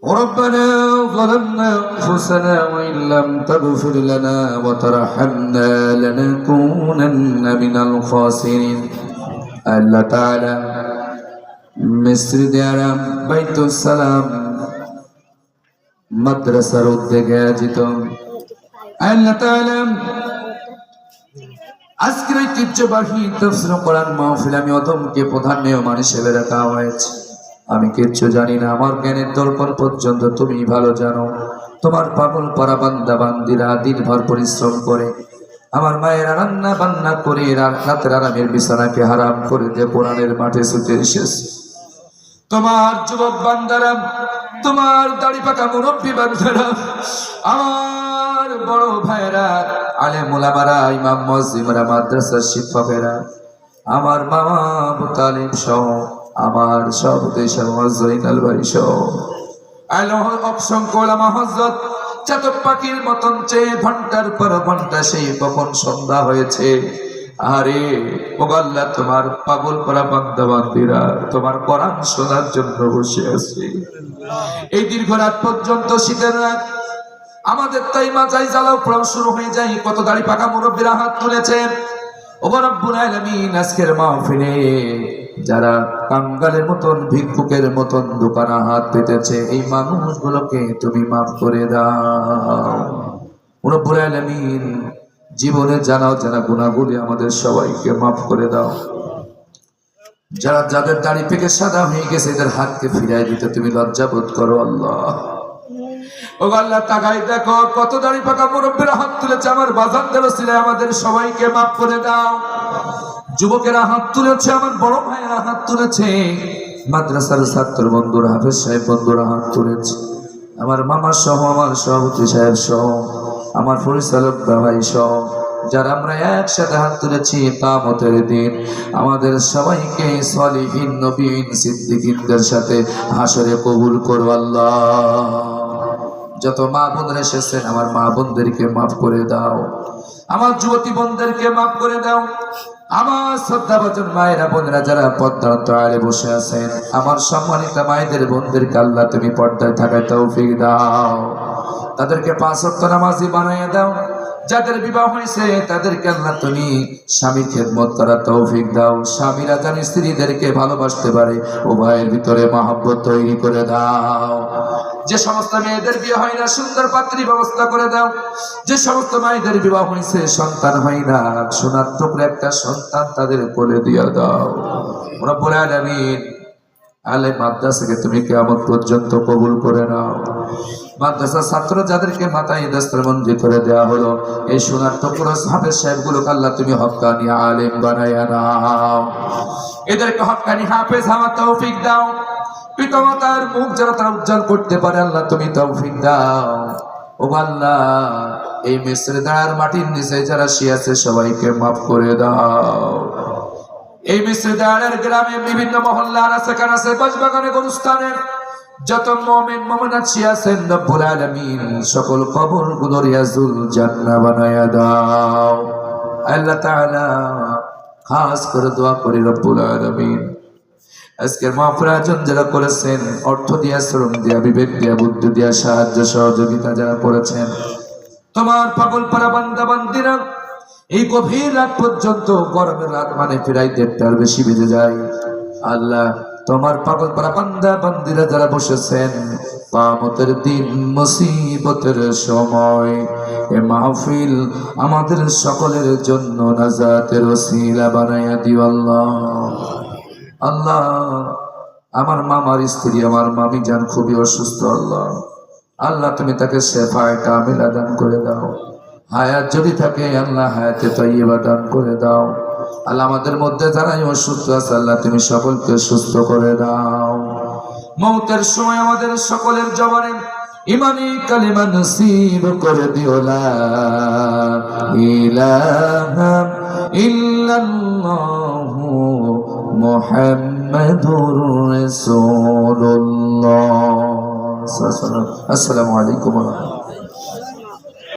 ربنا ظلمنا أنفسنا وإن لم تغفر لنا وترحمنا لنكونن من الخاسرين الله تعالى مسجد حرام بيت السلام মাদ্রাসার উদ্যোগে আয়োজিত আল্লাহ তাআলা আজকের ঐতিহ্যবাহী তাফসীর কোরআন মাহফিল আমি অদমকে প্রধান মেহমান হিসেবে রাখা হয়েছে। আমি কিচ্ছু জানি না, আমার জ্ঞানের দর্পণ পর্যন্ত তুমি ভালো জানো। তোমার পাগল পারা বান্দা বান্দিরা দিনভর পরিশ্রম করে আমার মায়ের রান্না বান্না করে রাতের আরামের বিছানাকে হারাম করে দিয়ে কোরআনের মাঠে ছুটে এসেছে। তোমার যুবক বান্দারা, তোমার দাড়ি পাকা মুরব্বী বান্দারা, আমার বড় ভাইরা, আলেম ওলামারা, ইমাম মুয়াজ্জিমরা, মাদ্রাসার শিক্ষকেরা, আমার মামা আবু তালিব সহ আমার সভাপতি জয়নাল ভাই সহ অসংখ্য ওলামা হযরত চাতক পাখির মতন চেয়ে ঘন্টার পর ঘন্টা সেই কখন সন্ধ্যা হয়েছে। আরে আল্লাহ, তোমার পাগল করা বান্দা বান্দিরা তোমার কোরআন শোনার জন্য বসে আছে। এই দীর্ঘ রাত পর্যন্ত, শীতের রাত, আমাদের তাই মাজাই জ্বালাও প্রাণ শুরু হয়ে যায়। কত দাড়ি পাকা মুরব্বীরা হাত তুলেছেন। ও রব্বুল আলামিন, আজকের মাহফিলে যারা কাঙ্গালের মতন ভিক্ষুকের মতন দোকানে হাত পেতেছে, এই মানুষগুলোকে তুমি মাফ করে দাও। ও রব্বুল আলামিন, জীবনে জানা জানা গুনাহগুলি আমাদের সবাইকে মাফ করে দাও। যারা যাদের দাড়ি পেকে সাদা হয়ে গেছে, এদের হাতকে ফিরাই দিতে তুমি লজ্জা বোধ করো আল্লাহ। ও আল্লাহ, তাকাই দেখো কত দাড়ি পাকা মুরব্বীরা হাত তুলেছে। আমার বাজানদের ওসিলায় আমাদের সবাইকে মাফ করে দাও। যুবকেরা হাত তুলেছে, আমার বড় ভাইয়েরা হাত তুলেছে, মাদ্রাসার ছাত্র বন্ধুরা, হাফেজ সাহেব বন্ধুরা হাত তুলেছে, আমার মামা সহ, আমার সভাপতি সাহেব সহ, আমার পরিচালক ভাই সহ, যারা আমরা একসাথে হাত তুলেছি, কিয়ামতের দিন আমাদের সবাইকে সলিহিন নবীন সিদ্দিকীনদের সাথে হাসরে কবুল করো আল্লাহ। যত মা বোনরা এসেছেন, আমার মা বোনদেরকে মাফ করে দাও, আমার যুবতী বোনদেরকে মাফ করে দাও, আমার শ্রদ্ধাভাজন মায়েরা বোনেরা যারা পর্দার অন্তরালে বসে আছেন, আমার সম্মানিত মায়েদের বোনদেরকে আল্লাহ তুমি পর্দায় থাকার তৌফিক দাও, তাদেরকে 5 ওয়াক্ত নামাজি বানিয়ে দাও। যাদের বিবাহ হয়েছে তাদেরকে আল্লাহ তুমি স্বামীর খেদমত করার তৌফিক দাও। স্বামীরা যেন স্ত্রীদেরকে ভালোবাসতে পারে, উভয়ের ভিতরে মহব্বত তৈরি করে দাও। যে সমস্ত মেয়েদের বিয়ে হয় না, সুন্দর পাত্রী ব্যবস্থা করে দাও। যে সমস্ত মায়েদের বিবাহ হয়েছে, সন্তান হয় না, সোনার টুকরা একটা সন্তান তাদের কোলে দিয়ে দাও। রব্বুল আলামিন, আলে মাদ্রাসাকে তুমি কিয়ামত পর্যন্ত কবুল করে নাও। মাদ্রাসার ছাত্র যাদেরকে মাথায় দস্তরবন্দি করে দেওয়া হলো, এই সোনার টুকরো হাফেজ সাহেবগুলোকে আল্লাহ তুমি হক্কানি আলেম বানাইয়া নাও, এদেরকে হক্কানি হাফেজ হওয়ার তৌফিক দাও। পিতামাতার মুখ যারা তারা উজ্জ্বল করতে পারে, আল্লাহ তুমি তৌফিক দাও। ও আল্লাহ, এই মিশ্রদার মাটির নিচে যারা শিয়াছে সবাইকে মাফ করে দাও। এই মিশ্রদারের গ্রামে বিভিন্ন মহল্লা আছে, কানাসে, বাসবাগানে, গরুস্থানে যত মুমিন মুমিনাত আছেন, রব্বুল আলামিন সকল কবরগুলো রিয়াজুল জান্নাহ বানায়া দাও। আল্লাহ তাআলা খাস করে দোয়া করি রব্বুল আলামিন, আজকের মাহফিল আয়োজন যারা করেছেন, অর্থ দিয়া, শ্রম দিয়া, বিবেক দিয়া, বুদ্ধি দিয়া, সাহায্য সহযোগিতা যারা করেছেন, তোমার পাগল পারা বান্দা বান্দিরা এই গভীর রাত পর্যন্ত, গরমের রাত মানে প্রায় 1:30টার বেশি বেজে যায়। আল্লাহ, তোমার পাগল পারা বান্দা বান্দিরা যারা বসেছেন, কিয়ামতের দিন মুসিবতের সময় এ মাহফিল আমাদের সকলের জন্য নাজাতের ওসিলা বানায়া দিও আল্লাহ। আল্লাহ, আমার মামার স্ত্রী, আমার মামি জান খুবই অসুস্থ আল্লাহ। আল্লাহ তুমি তাকে শেফায়ে কামিলা দান করে দাও। হায়াত যদি থাকে আল্লাহ হায়াতে তাইয়্যিবা দান করে দাও। আল্লাহ, আমাদের মধ্যে যারাই অসুস্থ আছে আল্লাহ তুমি সকলকে সুস্থ করে দাও। মৌতের সময় আমাদের সকলের জবানে ইমানি কালিমা নসিব করে দিও, লা ইলাহা ইল্লাল্লাহু মুহাম্মাদুর রাসূলুল্লাহ। আসসালামু আলাইকুম।